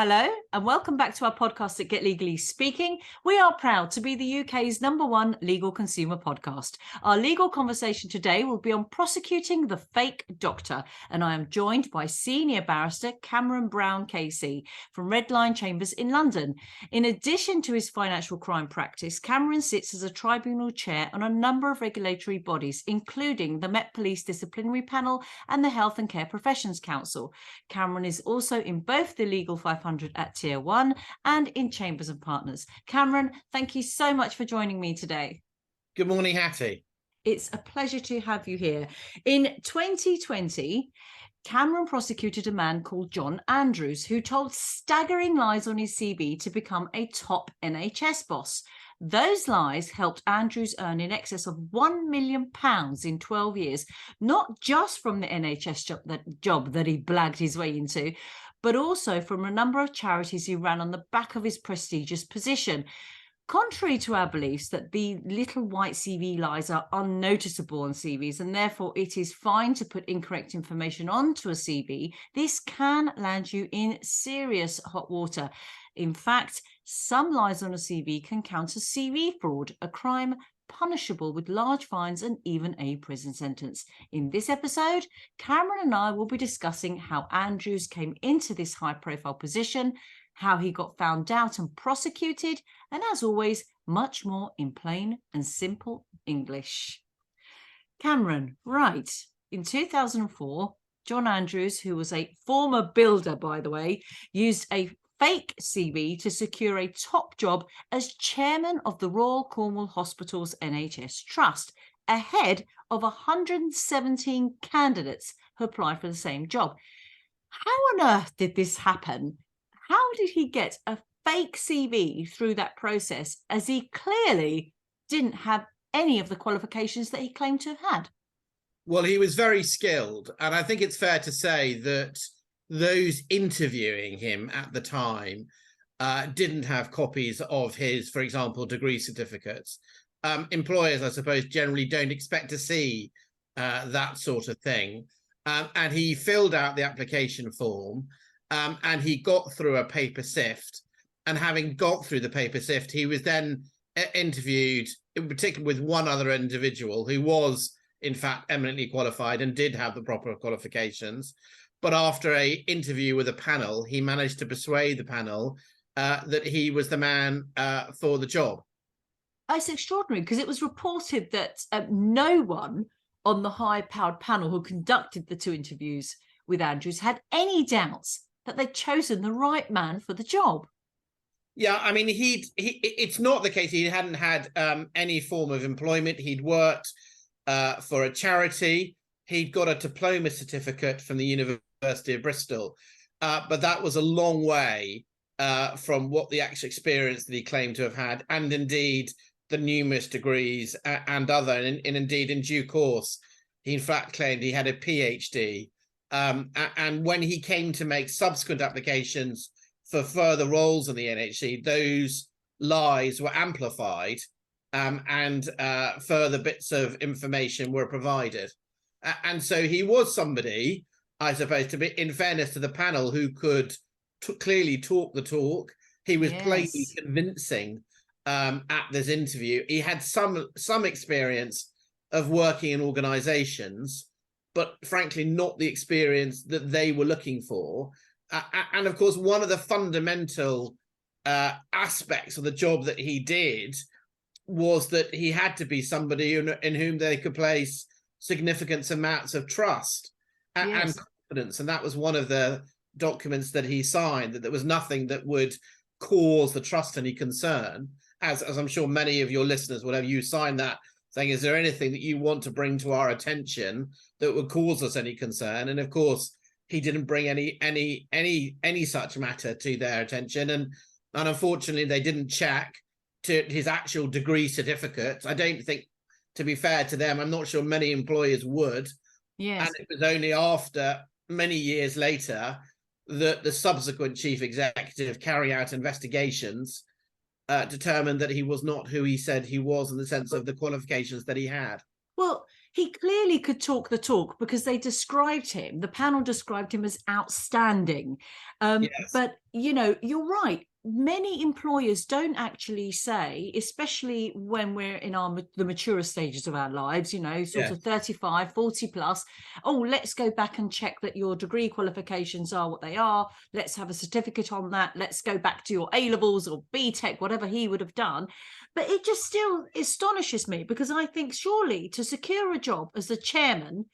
Hello, and welcome back to our podcast at Get Legally Speaking. We are proud to be the UK's #1 legal consumer podcast. Our legal conversation today will be on prosecuting the fake doctor, and I am joined by Senior Barrister Cameron Brown KC from Red Lion Chambers in London. In addition to his financial crime practice, Cameron sits as a tribunal chair on a number of regulatory bodies, including the Met Police Disciplinary Panel and the Health and Care Professions Council. Cameron is also in both the Legal 500 at Tier 1 and in Chambers and Partners. Cameron, thank you so much for joining me today. Good morning, Hattie. It's a pleasure to have you here. In 2020, Cameron prosecuted a man called Jon Andrewes, who told staggering lies on his CV to become a top NHS boss. Those lies helped Andrewes earn in excess of £1 million in 12 years, not just from the NHS job that he blagged his way into, but also from a number of charities he ran on the back of his prestigious position. Contrary to our beliefs that the little white CV lies are unnoticeable on CVs and therefore it is fine to put incorrect information onto a CV, this can land you in serious hot water. In fact, some lies on a CV can count as CV fraud, a crime punishable with large fines and even a prison sentence. In this episode, Cameron and I will be discussing how Andrewes came into this high-profile position, how he got found out and prosecuted, and as always, much more in plain and simple English. Cameron, right, in 2004, Jon Andrewes, who was a former builder, by the way, used a fake CV to secure a top job as chairman of the Royal Cornwall Hospital's NHS Trust, ahead of 117 candidates who applied for the same job. How on earth did this happen? How did he get a fake CV through that process, as he clearly didn't have any of the qualifications that he claimed to have had? Well, he was very skilled, and I think it's fair to say that those interviewing him at the time didn't have copies of his, for example, degree certificates. Employers, I suppose, generally don't expect to see that sort of thing. And he filled out the application form and he got through a paper sift. And having got through the paper sift, he was then interviewed, in particular with one other individual who was, in fact, eminently qualified and did have the proper qualifications. But after an interview with a panel, he managed to persuade the panel that he was the man for the job. It's extraordinary because it was reported that no one on the high-powered panel who conducted the two interviews with Andrewes had any doubts that they'd chosen the right man for the job. Yeah, I mean, it's not the case he hadn't had any form of employment. He'd worked for a charity. He'd got a diploma certificate from the University of Bristol, but that was a long way from what the actual experience that he claimed to have had, and indeed the numerous degrees and other, and indeed in due course, he in fact claimed he had a PhD. And when he came to make subsequent applications for further roles in the NHS, those lies were amplified and further bits of information were provided. And so he was somebody, I suppose, to be, in fairness to the panel, who could clearly talk the talk. He was plainly convincing at this interview. He had some experience of working in organisations, but frankly not the experience that they were looking for. And of course, one of the fundamental aspects of the job that he did was that he had to be somebody in whom they could place significant amounts of trust and confidence. And that was one of the documents that he signed, that there was nothing that would cause the trust any concern. As I'm sure many of your listeners will have, you signed that saying, is there anything that you want to bring to our attention that would cause us any concern? And of course, he didn't bring any such matter to their attention. And unfortunately, they didn't check to his actual degree certificate. I don't think, to be fair to them, I'm not sure many employers would. Yes. And it was only after many years later that the subsequent chief executive carrying out investigations determined that he was not who he said he was, in the sense of the qualifications that he had. Well, he clearly could talk the talk, because they described him, the panel described him as outstanding. Yes. But, you know, you're right. Many employers don't actually say, especially when we're in the maturer stages of our lives, you know, sort Yeah. of 35, 40 plus, oh, let's go back and check that your degree qualifications are what they are. Let's have a certificate on that. Let's go back to your A-levels or B-Tech, whatever he would have done. But it just still astonishes me, because I think surely to secure a job as the chairman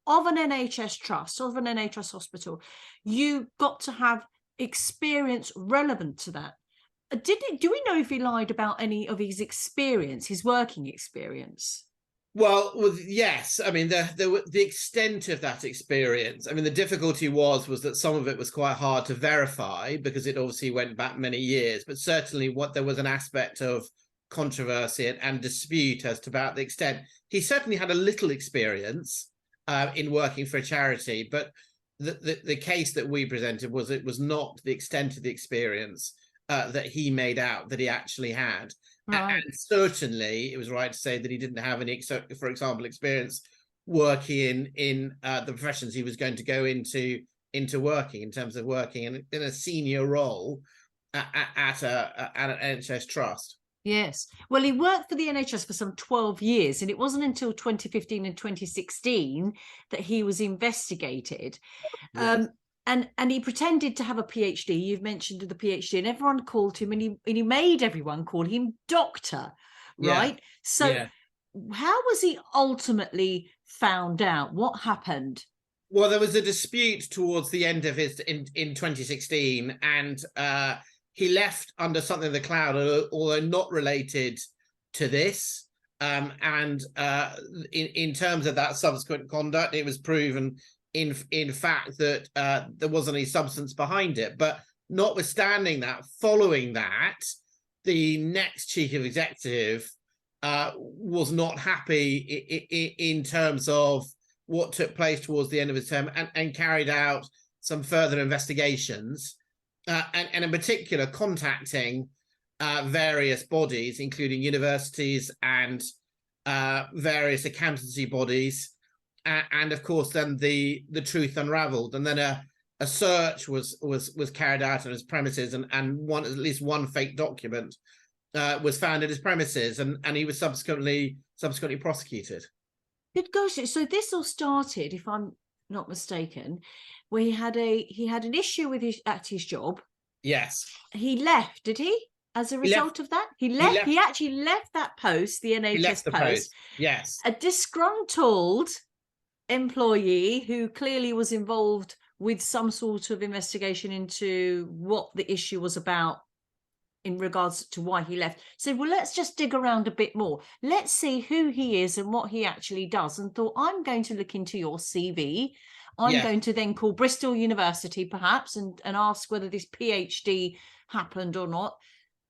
of an NHS trust, of an NHS hospital, you got to have experience relevant to that. Do we know if he lied about any of his experience, his working experience? Well, yes. I mean, the extent of that experience. I mean, the difficulty was that some of it was quite hard to verify, because it obviously went back many years. But certainly, there was an aspect of controversy and dispute as to about the extent. He certainly had a little experience in working for a charity, but the case that we presented was it was not the extent of the experience that he made out that he actually had. Right. And certainly it was right to say that he didn't have any, for example, experience working in the professions he was going to go into working, in terms of working in a senior role at an NHS trust. Yes. Well, he worked for the NHS for some 12 years, and it wasn't until 2015 and 2016 that he was investigated. Yes. And he pretended to have a PhD. You've mentioned the PhD, and everyone called him, and he made everyone call him doctor, right? Yeah. So yeah. How was he ultimately found out? What happened? Well, there was a dispute towards the end of his in 2016, and he left under something of the cloud, although not related to this. And in terms of that subsequent conduct, it was proven in fact that there wasn't any substance behind it. But notwithstanding that, following that, the next chief executive was not happy in terms of what took place towards the end of his term, and carried out some further investigations, and in particular contacting various bodies, including universities and various accountancy bodies. And of course, then the truth unraveled, and then a search was carried out on his premises, and at least one fake document was found at his premises, and he was subsequently prosecuted. Good gosh! So this all started, if I'm not mistaken, where he had an issue with at his job. Yes. He left, did he? As a result of that, he left. He actually left that post, the NHS post. Yes. A disgruntled employee who clearly was involved with some sort of investigation into what the issue was about in regards to why he left, said, well, let's just dig around a bit more. Let's see who he is and what he actually does. And thought, I'm going to look into your CV. I'm going to then call Bristol University perhaps and ask whether this PhD happened or not.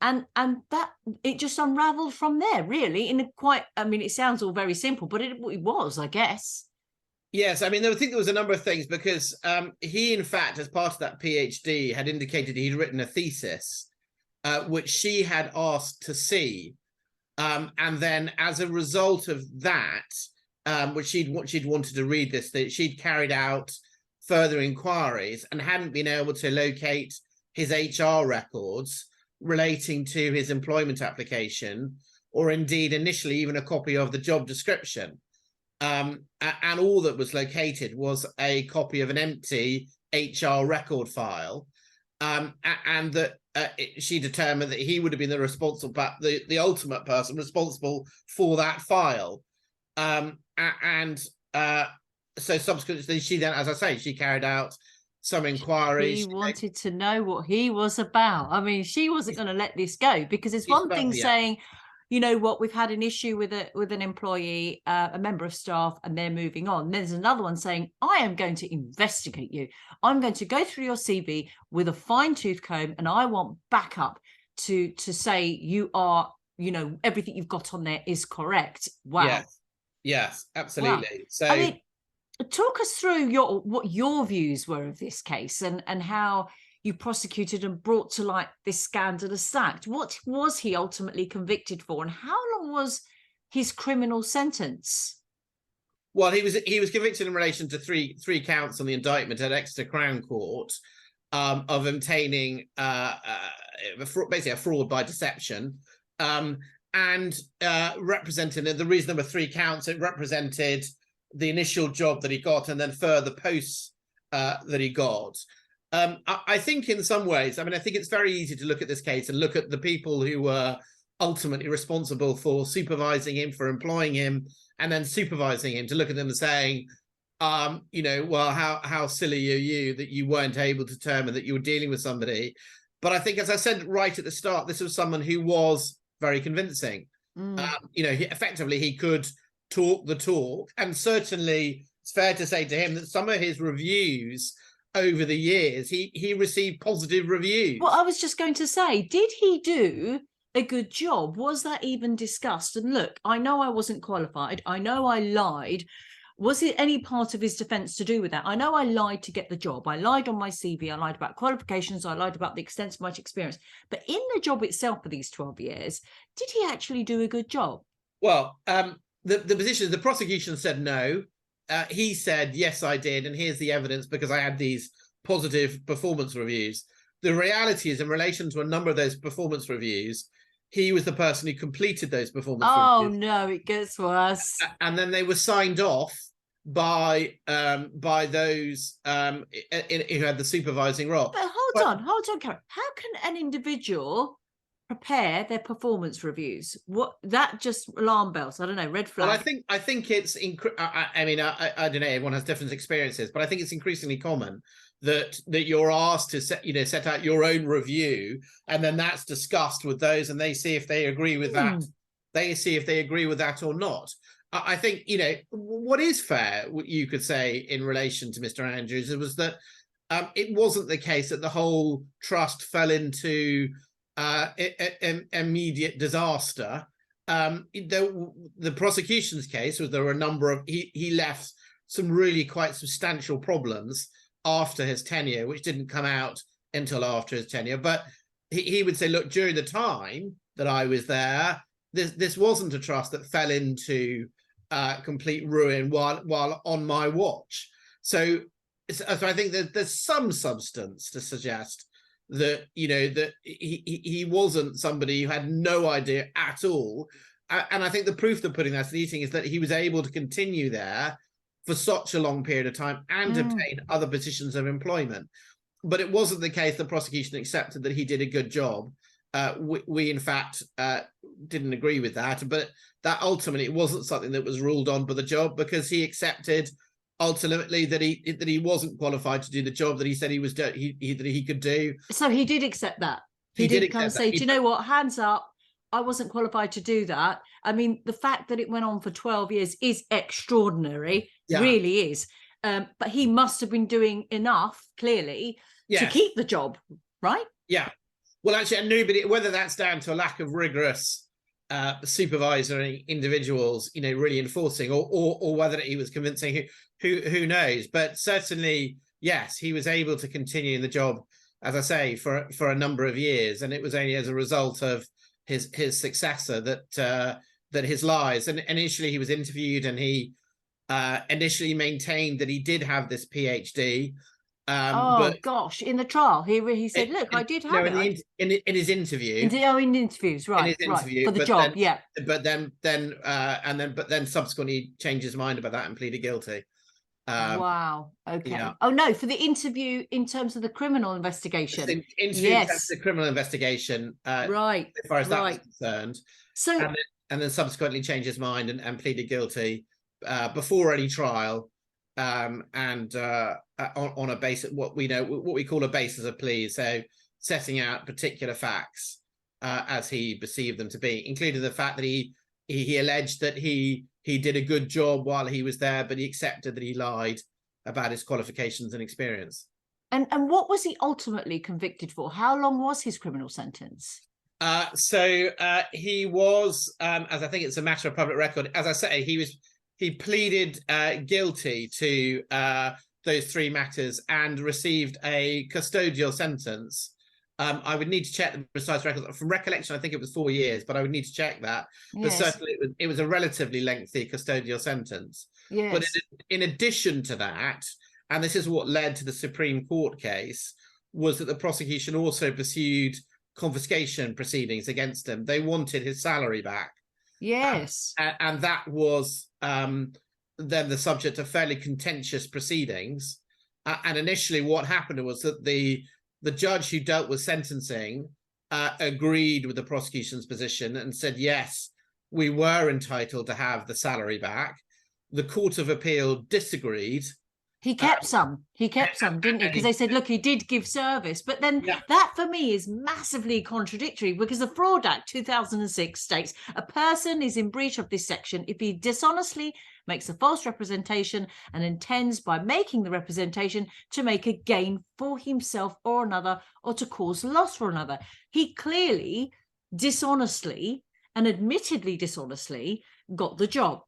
And that it just unraveled from there, really, in a quite, I mean, it sounds all very simple, but it was, I guess. Yes, I mean, I think there was a number of things, because he, in fact, as part of that PhD, had indicated he'd written a thesis, which she had asked to see. And then as a result of that, which she'd wanted to read this, that she'd carried out further inquiries and hadn't been able to locate his HR records relating to his employment application, or indeed initially even a copy of the job description. And all that was located was a copy of an empty HR record file, and that she determined that he would have been the ultimate person responsible for that file. So subsequently, she then, as I say, she carried out some inquiries. She wanted to know what he was about. I mean, she wasn't going to let this go, because it's one thing saying, you know what, we've had an issue with an employee, a member of staff, and they're moving on. There's another one saying, I am going to investigate you. I'm going to go through your CV with a fine-tooth comb, and I want backup to say you are, you know, everything you've got on there is correct. Wow. Yes, absolutely. Wow. So I mean, talk us through what your views were of this case, and how you prosecuted and brought to light this scandalous act. What was he ultimately convicted for, and how long was his criminal sentence? Well, he was convicted in relation to three counts on the indictment at Exeter Crown Court of obtaining basically a fraud by deception, and representing the reason there were three counts. It represented the initial job that he got and then further posts that he got. I think in some ways, I mean, I think it's very easy to look at this case and look at the people who were ultimately responsible for supervising him, for employing him, and then supervising him, to look at them and saying, you know, well, how silly are you that you weren't able to determine that you were dealing with somebody. But I think, as I said right at the start, this was someone who was very convincing. You know, effectively, he could talk the talk. And certainly, it's fair to say to him that some of his reviews over the years, he received positive reviews. Well, I was just going to say, did he do a good job? Was that even discussed? And look, I know I wasn't qualified. I know I lied. Was it any part of his defense to do with that? I know I lied to get the job. I lied on my CV. I lied about qualifications. I lied about the extent of my experience. But in the job itself for these 12 years, did he actually do a good job? Well, the position, the prosecution said no. He said, yes, I did. And here's the evidence because I had these positive performance reviews. The reality is, in relation to a number of those performance reviews, he was the person who completed those performance reviews. Oh, no, it gets worse. And then they were signed off by those who had the supervising role. But hold on, Karen. How can an individual prepare their performance reviews? What, that just alarm bells? I don't know, red flag. Well, I think it's I mean, I don't know, everyone has different experiences, but I think it's increasingly common that you're asked to set out your own review, and then that's discussed with those, and they see if they agree with that. They see if they agree with that or not. I think, you know, what is fair, you could say, in relation to Mr. Andrewes, it was that it wasn't the case that the whole trust fell into immediate disaster. The prosecution's case was there were a number of he left some really quite substantial problems after his tenure, which didn't come out until after his tenure. But he would say, look, during the time that I was there, this wasn't a trust that fell into complete ruin while on my watch. So I think that there's some substance to suggest that, you know, that he wasn't somebody who had no idea at all. And I think the proof they're putting that to the eating is that he was able to continue there for such a long period of time and obtain other positions of employment. But it wasn't the case the prosecution accepted that he did a good job. We in fact didn't agree with that, but that ultimately it wasn't something that was ruled on by the job, because he accepted ultimately that he wasn't qualified to do the job that he said that he could do. So he did accept that. He did come and say, do you know what, hands up, I wasn't qualified to do that. I mean, the fact that it went on for 12 years is extraordinary, really is. But he must have been doing enough, clearly, to keep the job, right? Yeah. Well, actually, nobody, whether that's down to a lack of rigorous supervisory individuals, you know, really enforcing, or whether he was convincing, who knows? But certainly, yes, he was able to continue in the job, as I say, for a number of years, and it was only as a result of his successor that his lies. And initially, he was interviewed, and he initially maintained that he did have this PhD. But gosh, in the trial, he said, "Look, I did have it." In his interview. In interviews, right? In his interview, right, for the job, But then subsequently changed his mind about that and pleaded guilty. Wow. Okay. Yeah. Oh no, for the interview in terms of the criminal investigation. In terms of the criminal investigation, right. As far as that was concerned. So and then subsequently changed his mind and pleaded guilty before any trial. On a basis, what we call a basis of plea, so setting out particular facts as he perceived them to be, including the fact that he alleged that he did a good job while he was there, but he accepted that he lied about his qualifications and experience. And what was he ultimately convicted for? How long was his criminal sentence? So he was, as I think it's a matter of public record, as I say, he pleaded guilty to those three matters and received a custodial sentence. I would need to check the precise records. From recollection, I think it was 4 years, but I would need to check that. But certainly it was a relatively lengthy custodial sentence. But Yes. in addition to that, and this is what led to the Supreme Court case, was that the prosecution also pursued confiscation proceedings against him. They wanted his salary back. Yes. And that was then the subject of fairly contentious proceedings. And initially what happened was that the judge who dealt with sentencing agreed with the prosecution's position and said, yes, we were entitled to have the salary back. The Court of Appeal disagreed. He kept some. He kept some, didn't he? Because they said, look, he did give service. But then that, for me, is massively contradictory, because the Fraud Act 2006 states a person is in breach of this section if he dishonestly makes a false representation and intends by making the representation to make a gain for himself or another, or to cause loss for another. He clearly dishonestly and admittedly dishonestly got the job.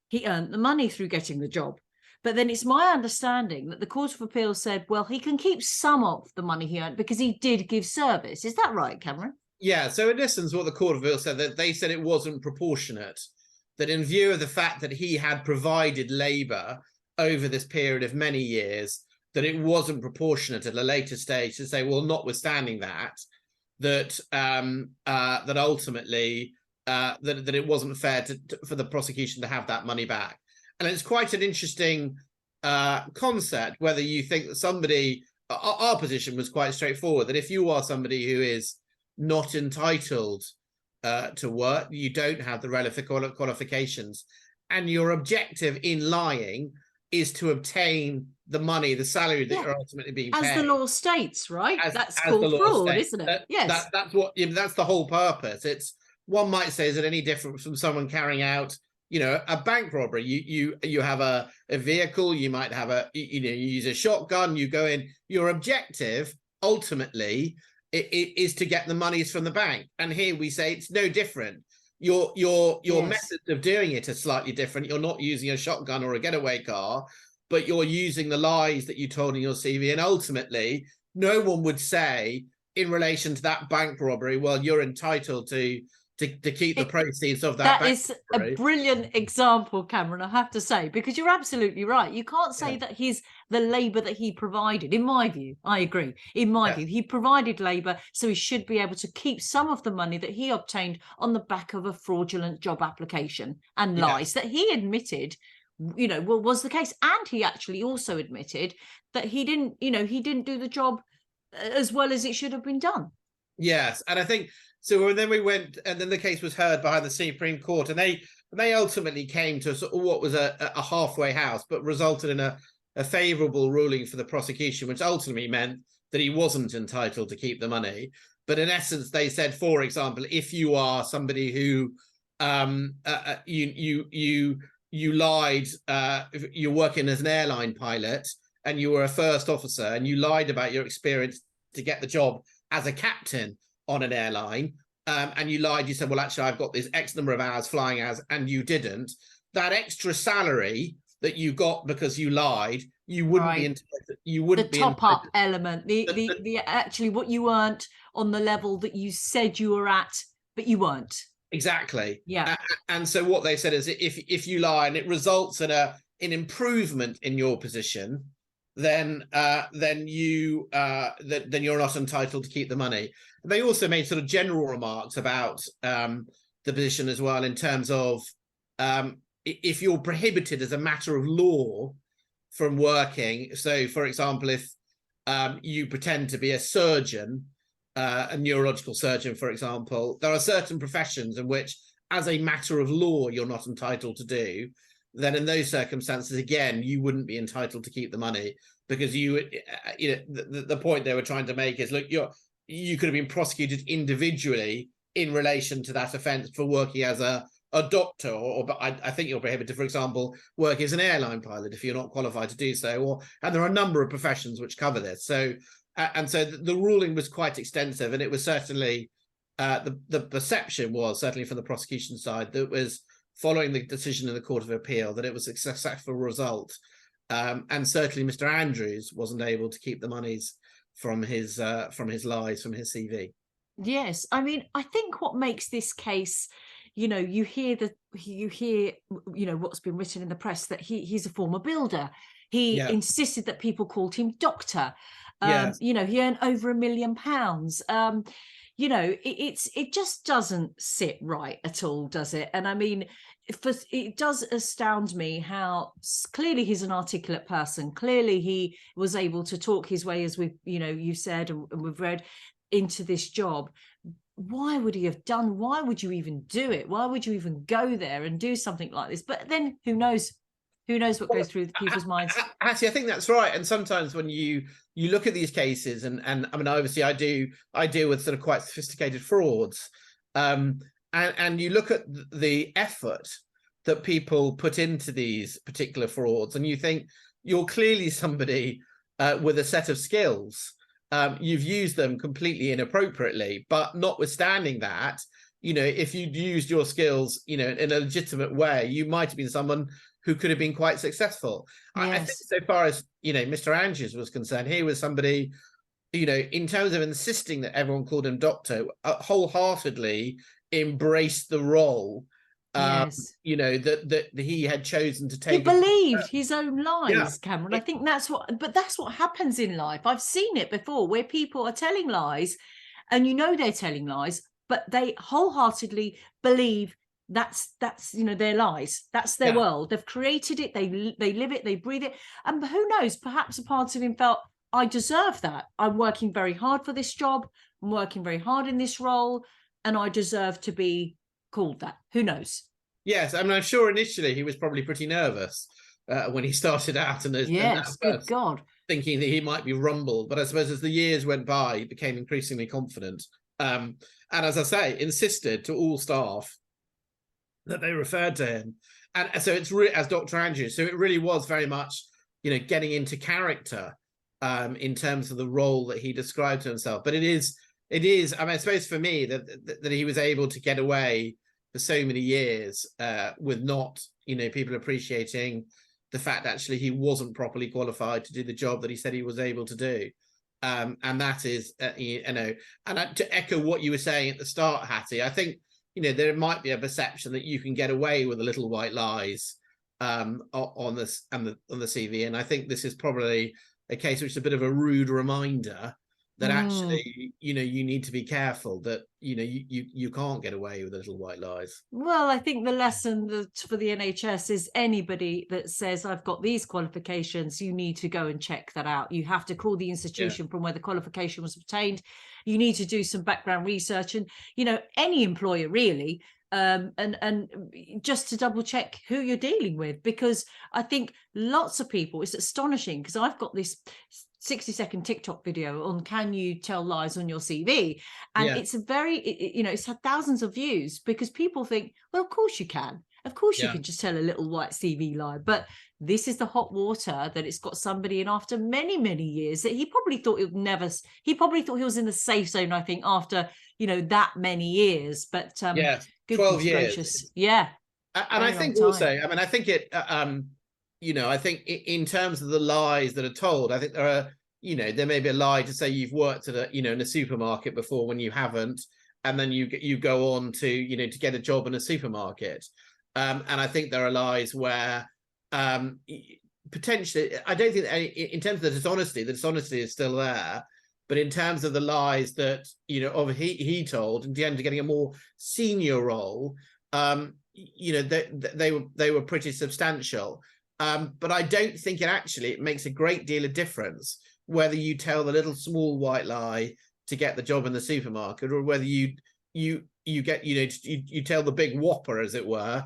He earned the money through getting the job. But then it's my understanding that the Court of Appeal said, well, he can keep some of the money he earned because he did give service. Is that right, Cameron? Yeah, so in essence, what the Court of Appeal said, that they said it wasn't proportionate, that in view of the fact that he had provided labour over this period of many years, that it wasn't proportionate at a later stage to say, well, notwithstanding that, that ultimately that it wasn't fair for the prosecution to have that money back. And it's quite an interesting concept, whether you think that somebody, our position was quite straightforward, that if you are somebody who is not entitled to work, you don't have the relevant qualifications, and your objective in lying is to obtain the money, the salary that you're ultimately being paid. As the law states, right? That's called fraud, isn't it? Yes. That's the whole purpose. It's, one might say, is it any different from someone carrying out, a bank robbery? You have a vehicle, you might have you use a shotgun, you go in. Your objective ultimately is to get the monies from the bank. And here we say it's no different. Your methods of doing it are slightly different. You're not using a shotgun or a getaway car, but you're using the lies that you told in your CV. And ultimately, no one would say in relation to that bank robbery, well, you're entitled to keep the proceeds of that. That is a brilliant example, Cameron, I have to say, because you're absolutely right. You can't say that the labour that he provided, in my view, I agree, in my view, he provided labour, so he should be able to keep some of the money that he obtained on the back of a fraudulent job application and lies that he admitted, was the case. And he actually also admitted that he didn't do the job as well as it should have been done. Yes, and I think so. And then we went, and then the case was heard behind the Supreme Court, and they ultimately came to sort of what was a halfway house, but resulted in a favourable ruling for the prosecution, which ultimately meant that he wasn't entitled to keep the money. But in essence, they said, for example, if you are somebody who you lied, you're working as an airline pilot and you were a first officer and you lied about your experience to get the job as a captain on an airline, and you lied, you said, well, actually, I've got this X number of hours flying hours, and you didn't, that extra salary that you got because you lied, you wouldn't be entitled. You wouldn't be the top-up element, the actually what you earned on the level that you said you were at, but you weren't. Exactly. Yeah. And so what they said is, if you lie and it results in an improvement in your position, then you're not entitled to keep the money. They also made sort of general remarks about the position as well, in terms of if you're prohibited as a matter of law from working. So, for example, if you pretend to be a surgeon, a neurological surgeon, for example, there are certain professions in which, as a matter of law, you're not entitled to do. Then in those circumstances, again, you wouldn't be entitled to keep the money, because the point they were trying to make is, look, you could have been prosecuted individually in relation to that offence for working as a doctor, but I think you're prohibited, for example, working as an airline pilot if you're not qualified to do so, and there are a number of professions which cover this. So the ruling was quite extensive, and it was certainly the perception was, certainly from the prosecution side, that was, following the decision in the Court of Appeal, that it was a successful result. And certainly Mr. Andrewes wasn't able to keep the monies from his lies, from his CV. Yes, I mean, I think what makes this case, you know, you hear, you know, what's been written in the press, that he's a former builder. He insisted that people called him doctor. You know, he earned over £1 million. You know, it just doesn't sit right at all, does it? And I mean, it does astound me how clearly he's an articulate person. Clearly he was able to talk his way, as we've, you know, you've said and we've read, into this job. Why would he have done? Why would you even do it? Why would you even go there and do something like this? But then who knows? Who knows what goes through people's minds? Actually, I think that's right. And sometimes when you look at these cases, and I mean, obviously, I deal with sort of quite sophisticated frauds, and you look at the effort that people put into these particular frauds, and you think you're clearly somebody with a set of skills. You've used them completely inappropriately, but notwithstanding that, you know, if you'd used your skills, you know, in a legitimate way, you might have been someone who could have been quite successful. Yes. I think so far as, you know, Mr. Andrewes was concerned, he was somebody, you know, in terms of insisting that everyone called him doctor, wholeheartedly embraced the role. Yes. You know, that he had chosen to take. He believed his own lies, Cameron. I think that's what happens in life. I've seen it before, where people are telling lies, and you know they're telling lies, but they wholeheartedly believe that's you know, their lies. That's their world. They've created it. They live it. They breathe it. And who knows? Perhaps a part of him felt, I deserve that. I'm working very hard for this job. I'm working very hard in this role, and I deserve to be called that. Who knows? Yes, I mean, I'm sure initially he was probably pretty nervous when he started out, and good God, thinking that he might be rumbled. But I suppose as the years went by, he became increasingly confident, and as I say, insisted to all staff that they referred to him. And so it's really, as Dr. Andrews, so it really was very much, you know, getting into character in terms of the role that he described to himself. But it is. I mean, I suppose for me that he was able to get away for so many years with not, you know, people appreciating the fact actually he wasn't properly qualified to do the job that he said he was able to do. And that is, you know, and to echo what you were saying at the start, Hattie, I think, you know, there might be a perception that you can get away with the little white lies on this and the CV. And I think this is probably a case which is a bit of a rude reminder that actually, you know, you need to be careful that, you know, you can't get away with little white lies. Well, I think the lesson for the NHS is anybody that says, I've got these qualifications, you need to go and check that out. You have to call the institution from where the qualification was obtained. You need to do some background research, and, you know, any employer really, and just to double check who you're dealing with, because I think lots of people, it's astonishing, because I've got this 60-second TikTok video on, can you tell lies on your CV? And it's a very, you know, it's had thousands of views, because people think, well, of course you can. Of course you can just tell a little white CV lie. But this is the hot water that it's got somebody in after many, many years that he probably thought he probably thought he was in the safe zone, I think, after, you know, that many years. But 12 years. Gracious. Yeah. And I think also, I mean, I think it, you know, I think in terms of the lies that are told, I think there are, you know, there may be a lie to say you've worked at a, you know, in a supermarket before when you haven't, and then you go on to, you know, to get a job in a supermarket. And I think there are lies where potentially, I don't think in terms of the dishonesty is still there. But in terms of the lies that, you know, he told, in terms of getting a more senior role, you know, they were pretty substantial. But I don't think it makes a great deal of difference whether you tell the little small white lie to get the job in the supermarket, or whether you get, you know, you tell the big whopper, as it were,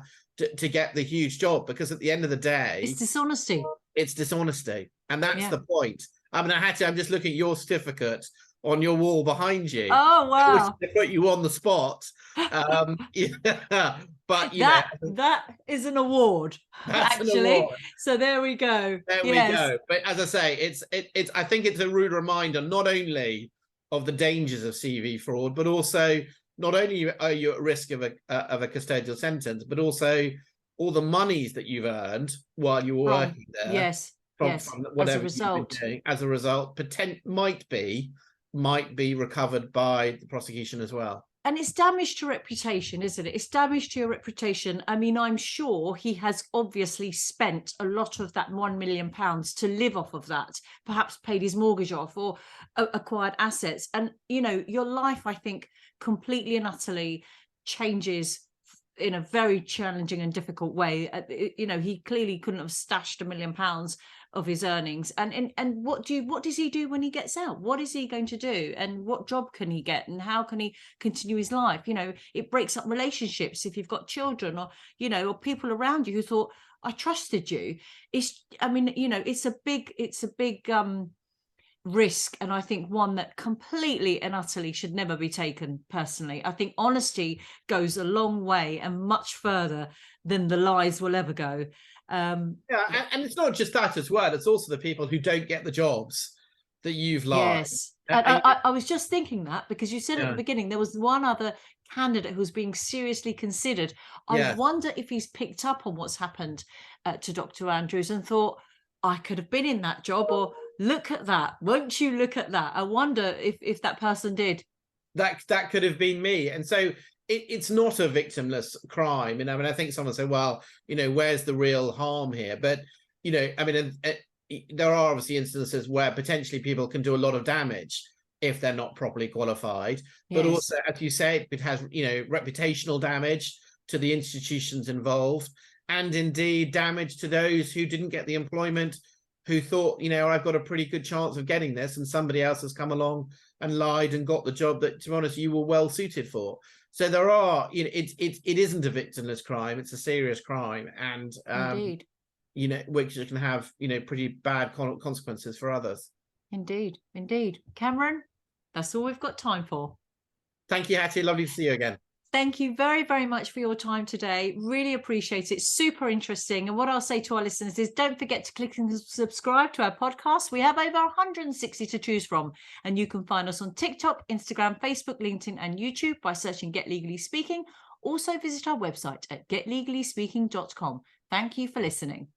to get the huge job. Because at the end of the day, it's dishonesty. It's dishonesty, and that's the point. I mean, I'm just looking at your certificate on your wall behind you. Oh, wow. I wish they put you on the spot. But you know, that is an award, actually. An award. So there we go. There we go. But as I say, it's I think it's a rude reminder, not only of the dangers of CV fraud, but also not only are you at risk of a custodial sentence, but also all the monies that you've earned while you were working there. Yes. From whatever as a result, might be recovered by the prosecution as well. And it's damage to reputation, isn't it? It's damage to your reputation. I mean, I'm sure he has obviously spent a lot of that £1 million to live off of that, perhaps paid his mortgage off or acquired assets. And, you know, your life, I think, completely and utterly changes in a very challenging and difficult way. You know, he clearly couldn't have stashed £1 million of his earnings. And what does he do when he gets out? What is he going to do? And what job can he get? And how can he continue his life? You know, it breaks up relationships if you've got children, or, you know, or people around you who thought, I trusted you. I mean, you know, it's a big risk, and I think one that completely and utterly should never be taken. Personally, I think honesty goes a long way and much further than the lies will ever go. And it's not just that as well, it's also the people who don't get the jobs that you've lied. Yes, I was just thinking that, because you said at the beginning there was one other candidate who's being seriously considered. I wonder if he's picked up on what's happened to Dr. Andrewes and thought, I could have been in that job, or look at that, won't you look at that? I wonder if that person did. That could have been me. And so it's not a victimless crime. And I mean, I think someone said, well, you know, where's the real harm here? But, you know, I mean, there are obviously instances where potentially people can do a lot of damage if they're not properly qualified. But also, as you say, it has, you know, reputational damage to the institutions involved, and indeed damage to those who didn't get the employment, who thought, you know, I've got a pretty good chance of getting this, and somebody else has come along and lied and got the job that, to be honest, you were well suited for. So there are, you know, it isn't a victimless crime; it's a serious crime, and indeed, you know, which can have, you know, pretty bad consequences for others. Indeed, indeed. Cameron, that's all we've got time for. Thank you, Hattie. Lovely to see you again. Thank you very, very much for your time today. Really appreciate it. Super interesting. And what I'll say to our listeners is, don't forget to click and subscribe to our podcast. We have over 160 to choose from. And you can find us on TikTok, Instagram, Facebook, LinkedIn, and YouTube by searching Get Legally Speaking. Also visit our website at getlegallyspeaking.com. Thank you for listening.